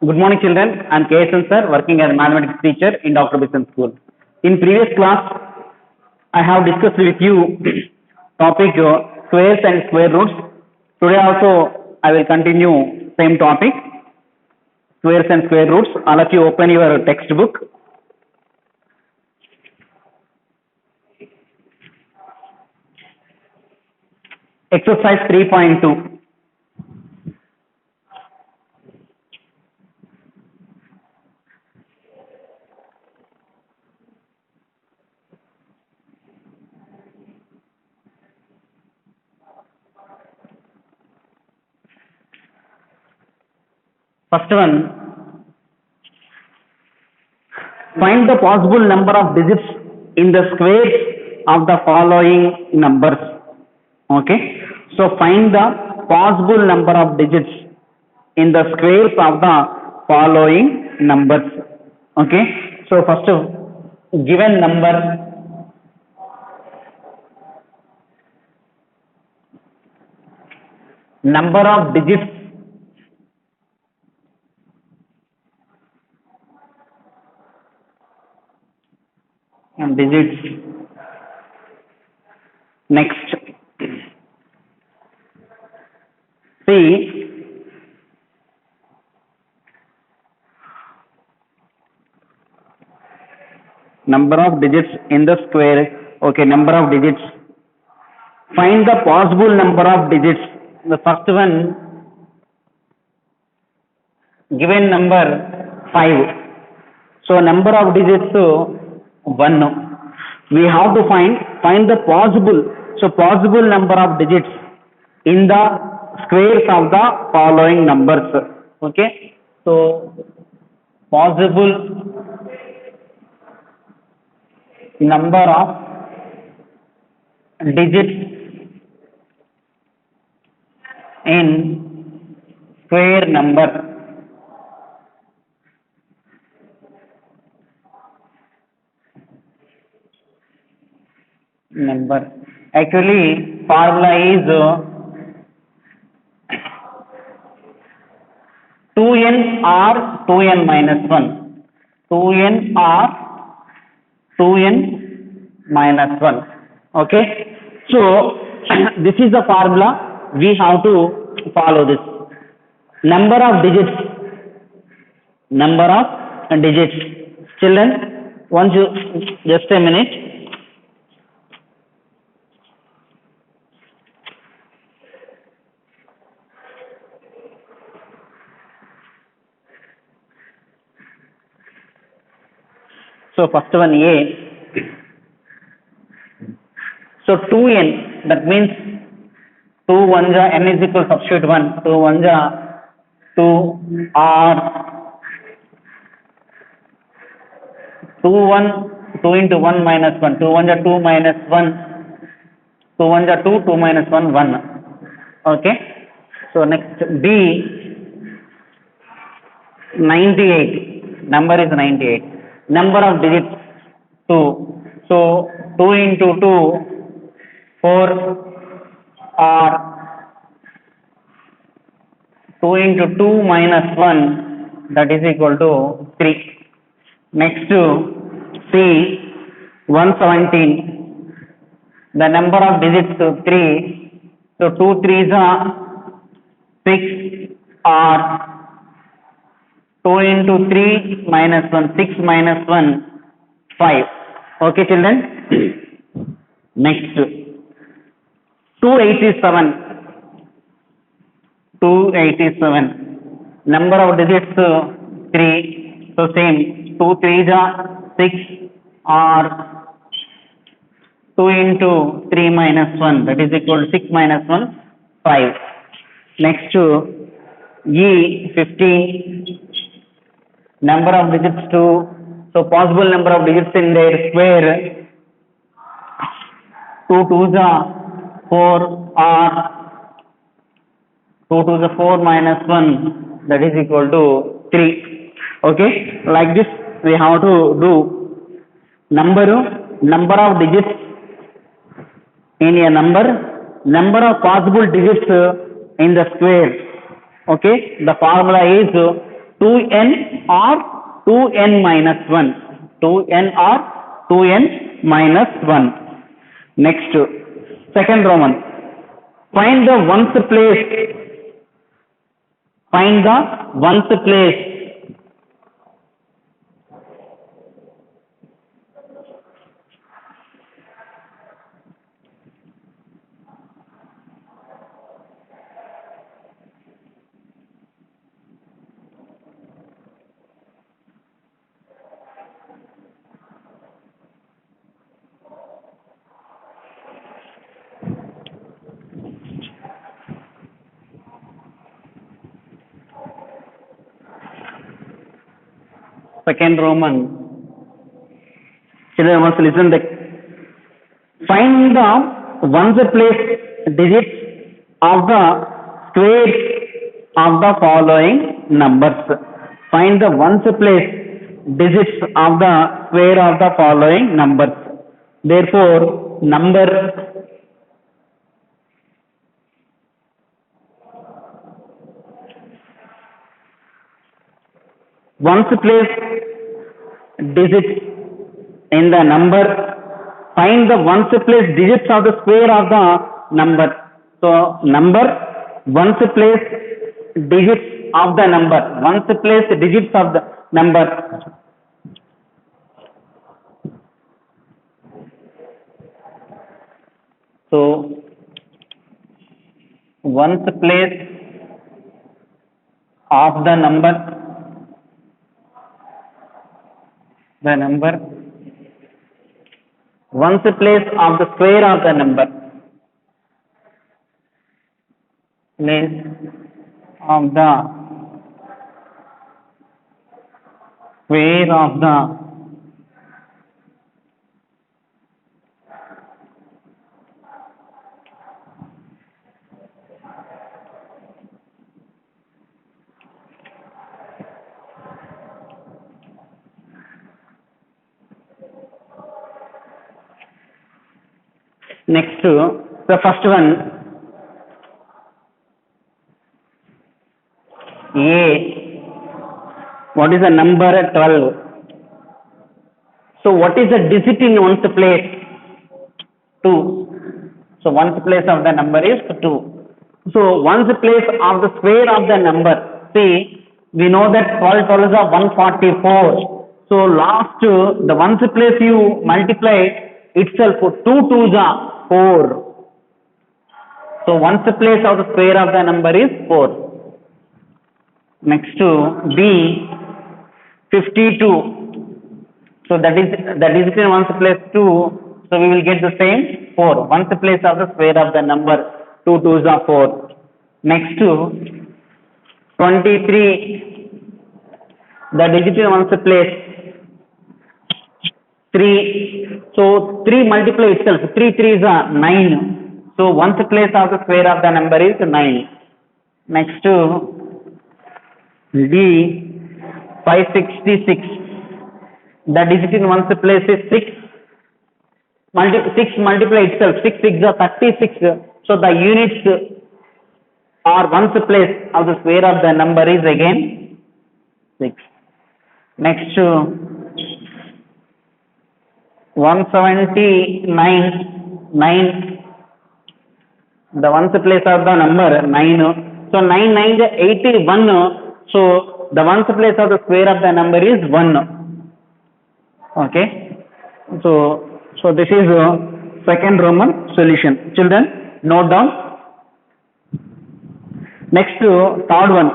Good morning, children. I'm KSN sir, working as a mathematics teacher in Dr. Bison School. In previous class, I have discussed with you topic squares and square roots. Today also, I will continue same topic, squares and square roots. All of you open your textbook. Exercise 3.2. First one, find the possible number of digits in the squares of the following numbers. Okay, so find the possible number of digits in the squares of the following numbers. Okay, so first given number of digits and digits. Next, see number of digits in the square. Okay, number of digits. Find the possible number of digits. The first one, given number 5. So number of digits 1. We have to find the possible. So possible number of digits in the squares of the following numbers. Okay. So possible number of digits in square number. Actually, formula is 2n or 2n minus 1. 2n or 2n minus 1. Okay. So, this is the formula. We have to follow this. Number of digits. Children, once you, just a minute. So first one A. So 2n, that means 2 1 ja n is equal substitute 1. 2 1 ja 2 or 2 1 2 into 1 minus 1. 2 1 ja 2 minus 1. 2 1 ja 2, 2 minus 1 1. Okay. So next B, 98. Number is 98. Number of digits 2. So 2 into 2, 4 or 2 into 2 minus 1, that is equal to 3. Next C, 117. The number of digits 3. So 2 3s are 6 or 2 into 3 minus 1, 6 minus 1, 5. Okay, children. Next, 287. 287. Number of digits 3. So same, 2 3s are 6 or 2 into 3 minus 1, that is equal to 6 minus 1, 5. Next, E, 15. Number of digits 2. So possible number of digits in their square. 2 2s are 4 or 2 2s are 4 minus 1, that is equal to 3. Okay, like this we have to do number of digits in a number of possible digits in the square. Okay, the formula is 2n or 2n minus 1. 2n or 2n minus 1. Next, second Roman. Find the ones place. Find the ones place. Second Roman. Children, once listen. Find the ones place digits of the squares of the following numbers. Find the ones place digits of the square of the following numbers. Therefore, number ones place digits in the number. Find the ones place digits of the square of the number. So number ones place digits of the number. Ones place digits of the number. So ones place of the number. The number ones place of the square of the number. Place of the square of the next to the first one, A. What is the number 12? So what is the digit in ones place? 2. So ones place of the number is 2. So ones place of the square of the number. See, we know that 12 12 is 144. So last the ones place you multiply itself. 2 2s are 4. So ones place of the square of the number is 4. Next to B, 52. So that is the digit in ones place 2. So we will get the same 4. Ones place of the square of the number 2 2s are 4. Next to 23. The digit in ones place 3. So 3 multiply itself. 3 3s are 9. So ones place of the square of the number is 9. Next to D, 566. The digit in ones place is 6. 6 multiply itself. 6 6 are 36. So the units or ones place of the square of the number is again 6. Next to 179, 9. The ones place of the number 9. So 9 9 81. So the ones place of the square of the number is 1. Okay. So this is second Roman solution. Children, note down. Next third one.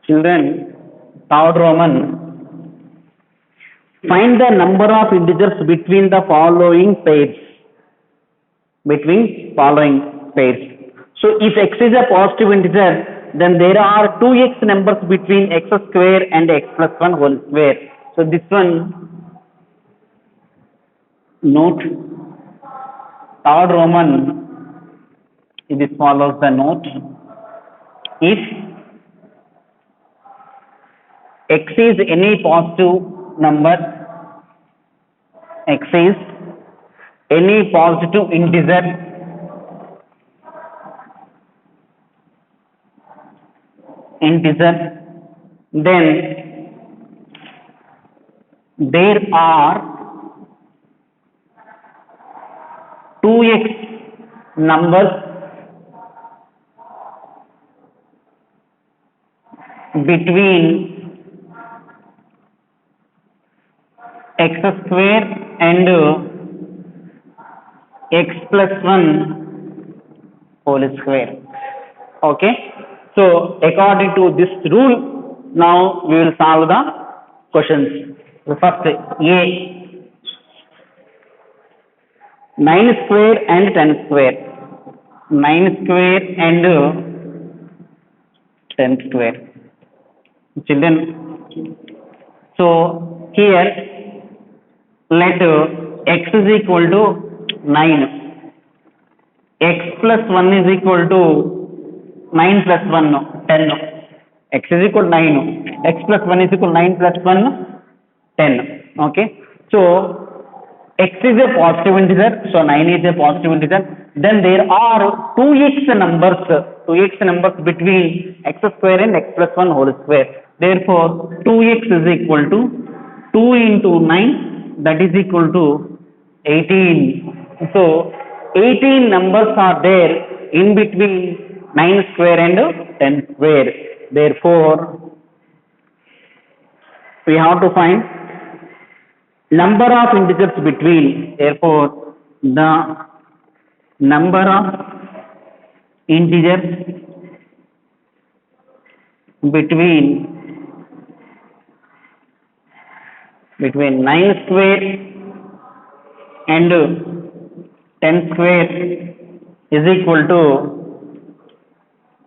Children, third Roman, find the number of integers between the following pairs. Between following pairs. So if x is a positive integer, then there are 2x numbers between x square and x plus 1 whole square. So this one, note, third Roman, this follows the note. If x is any positive number, x is any positive integer, then there are 2x numbers between x square and x plus 1 whole square. Okay. So according to this rule, now we will solve the questions. The first A, 9 square and 10 square. 9 square and 10 square. Children, so here let x is equal to 9. X plus 1 is equal to 9 plus 1, 10. X is equal to 9. X plus 1 is equal to 9 plus 1, 10. Okay. So x is a positive integer. So 9 is a positive integer. Then there are 2x numbers between x square and x plus 1 whole square. Therefore 2x is equal to 2 into 9, that is equal to 18. So 18 numbers are there in between 9 square and 10 square. Therefore, we have to find number of integers between. Therefore, the number of integers between 9 square and 10 square is equal to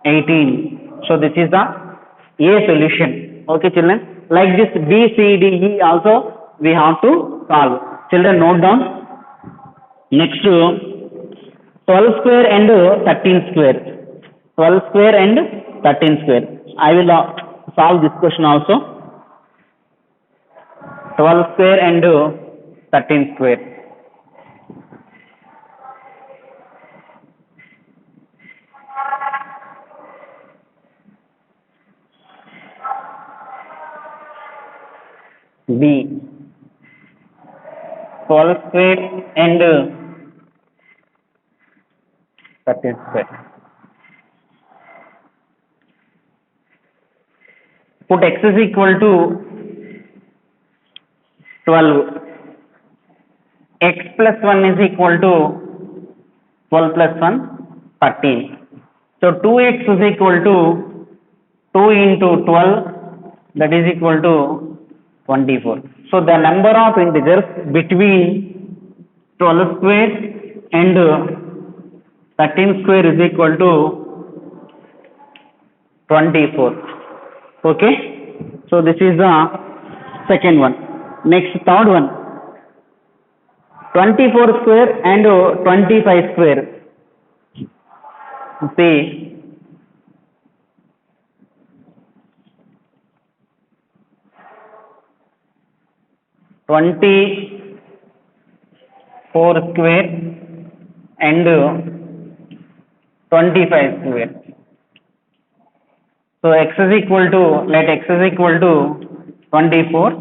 18. So this is the A solution. Okay, children. Like this B, C, D, E also we have to solve. Children, note down. Next, 12 square and 13 square. 12 square and 13 square. I will solve this question also. 12 square and 13 square. B, 12 square and 13 square. Put x is equal to 12. X plus 1 is equal to 12 plus 1, 13. So 2x is equal to 2 into 12, that is equal to 24. So the number of integers between 12 square and 13 square is equal to 24. Okay. So this is the second one. Next, third one. 24 square and 25 square. See. 24 square and 25 square. So x is equal to, let x is equal to 24,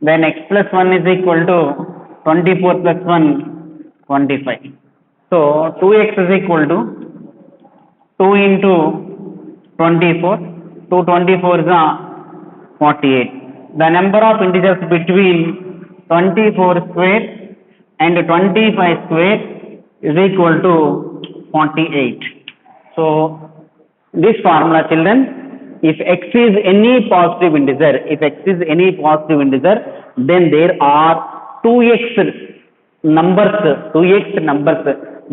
then x plus 1 is equal to 24 plus 1, 25. So 2x is equal to 2 into 24, 2 24 is 48. The number of integers between 24 square and 25 square is equal to 48. So this formula, children, if x is any positive integer, then there are 2x numbers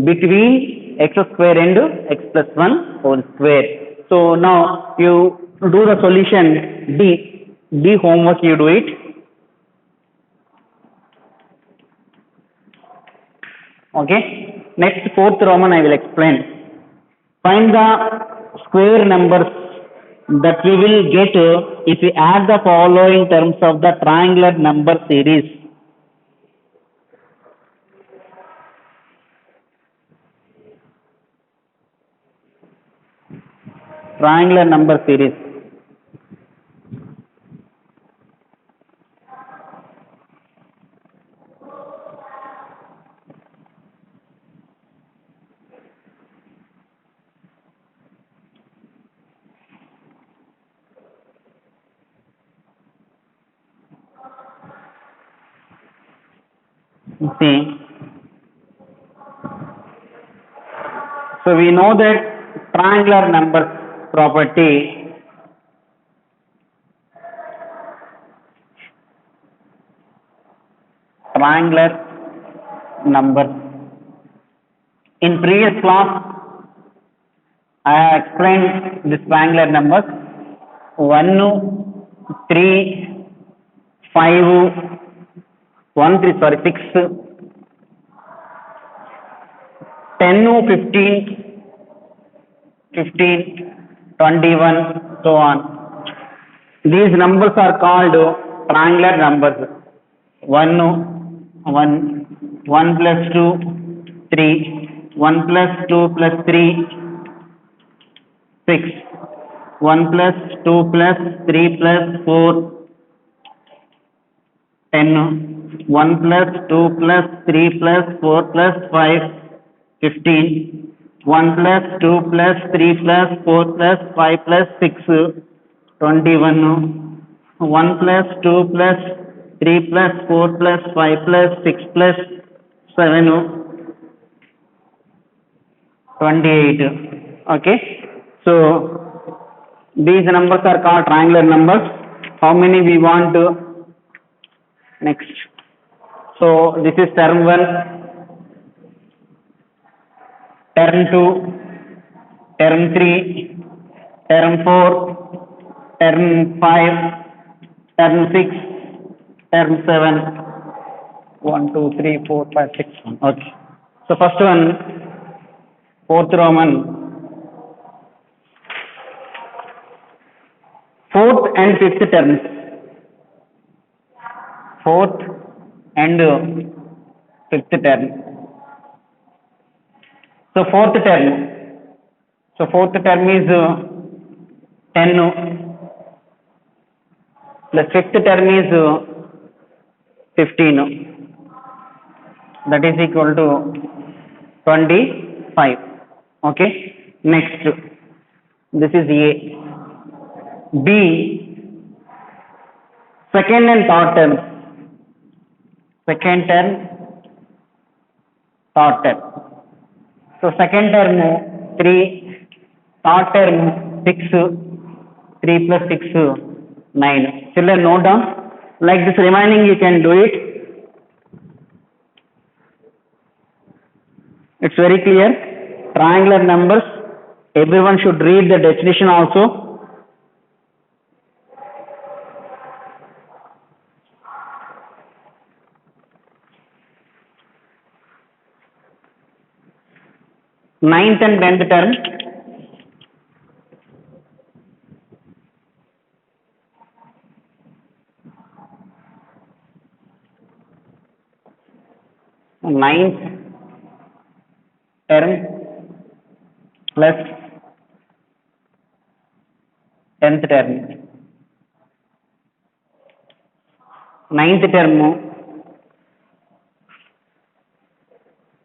between x square into x plus 1 whole square. So now you do the solution D. D homework you do it. Okay. Next fourth Roman I will explain. Find the square numbers that we will get if we add the following terms of the triangular number series. Triangular number series. See, so we know that triangular number property triangular numbers. In previous class, I have explained this triangular numbers 1, 3, 5, 6, 10, 15, 21, so on. These numbers are called triangular numbers. 1 plus 2, 3, 1 plus 2 plus 3, 6, 1 plus 2 plus 3 plus 4, 10, 1 plus 2 plus 3 plus 4 plus 5, 15, 1 plus 2 plus 3 plus 4 plus 5 plus 6, 21, 1 plus 2 plus 3 plus 4 plus 5 plus 6 plus 7, 28. Okay. So these numbers are called triangular numbers. How many we want to next? So this is term 1, term 2, term 3, term 4, term 5, term 6, term 7, 1, 2, 3, 4, 5, 6. Okay. So first one, fourth Roman, fourth and fifth terms. Fourth and fifth term. So fourth term. So fourth term is 10 plus fifth term is 15. That is equal to 25. Okay. Next, this is A. B, second and third terms. Second term, third term. So second term 3, third term 6, 3 plus 6, 9. Children note down. Like this remaining you can do it. It's very clear. Triangular numbers. Everyone should read the definition also. Ninth and 10th term. Ninth term plus 10th term. Ninth term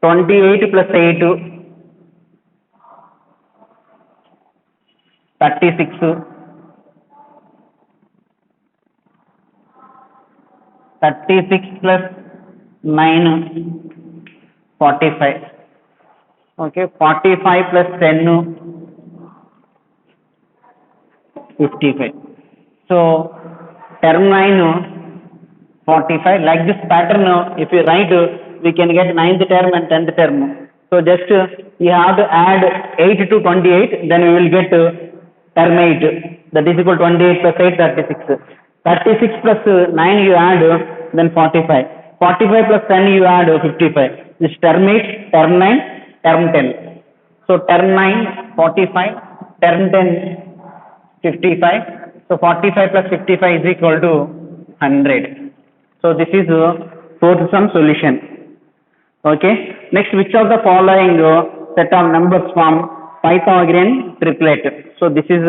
28 plus 8, 36, 36 plus 9, 45. Okay, 45 plus 10, 55. So term 9, 45. Like this pattern, if you write, we can get 9th term and 10th term. So just you have to add 8 to 28, then we will get term 8, that is equal to 28 plus 8, 36. 36 plus 9 you add, then 45. 45 plus 10 you add 55. This term 8, term 9, term 10. So term 9, 45, term 10, 55. So 45 plus 55 is equal to 100. So this is fourth sum solution. Okay. Next, which of the following set of numbers form Pythagorean triplet? So this is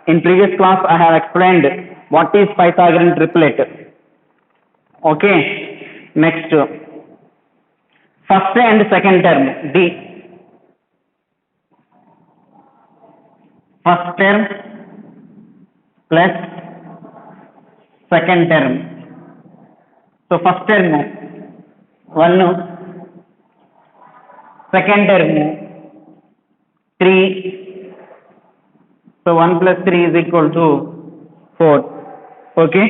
in previous class I have explained what is Pythagorean triplet. Okay. Next, first and second term D. First term plus second term. So first term 1, second term 3. So 1 plus 3 is equal to 4. Okay.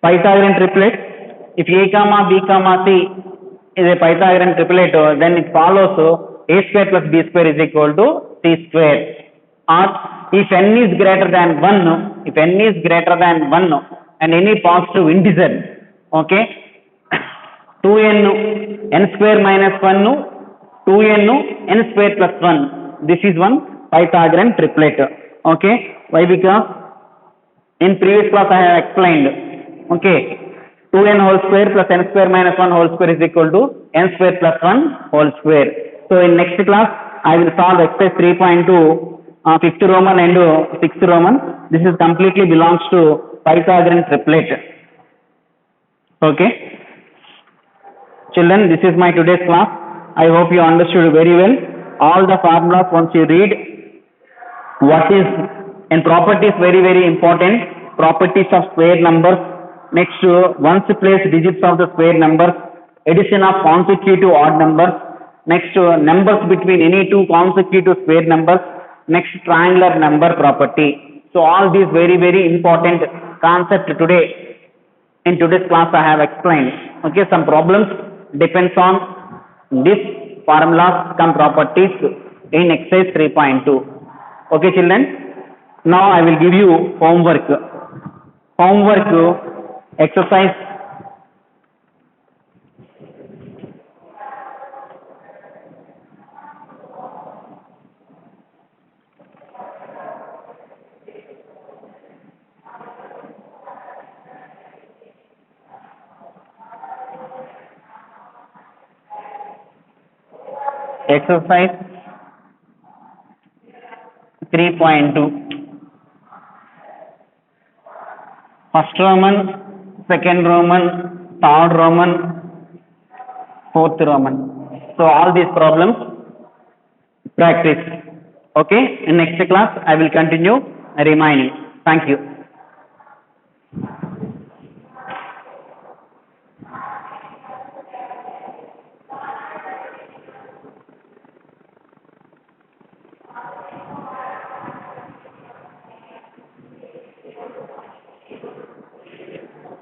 Pythagorean triplet. If A comma B comma C is a Pythagorean triplet, then it follows A square plus B square is equal to C square. Or if n is greater than 1, if n is greater than 1 and any positive integer, okay, 2n n square minus 1, 2n n square plus 1, this is one Pythagorean triplet. Okay. Why? Because in previous class I have explained, okay, 2n whole square plus n square minus 1 whole square is equal to n square plus 1 whole square. So in next class I will solve exercise 3.2, 5th Roman and 6th Roman. This is completely belongs to Pythagorean triplet. Okay. Children, this is my today's class. I hope you understood very well. All the formulas once you read, what is, and properties very important. Properties of square numbers. Next, ones place digits of the square numbers. Addition of consecutive odd numbers. Next, numbers between any two consecutive square numbers. Next, triangular number property. So all these very important concept today. In today's class I have explained. Okay, some problems depends on this formulas, some properties in exercise 3.2. Okay, children. Now I will give you homework. Exercise exercise 3.2. First Roman, second Roman, third Roman, fourth Roman. So all these problems practice. Okay. In next class I will continue remaining. Thank you.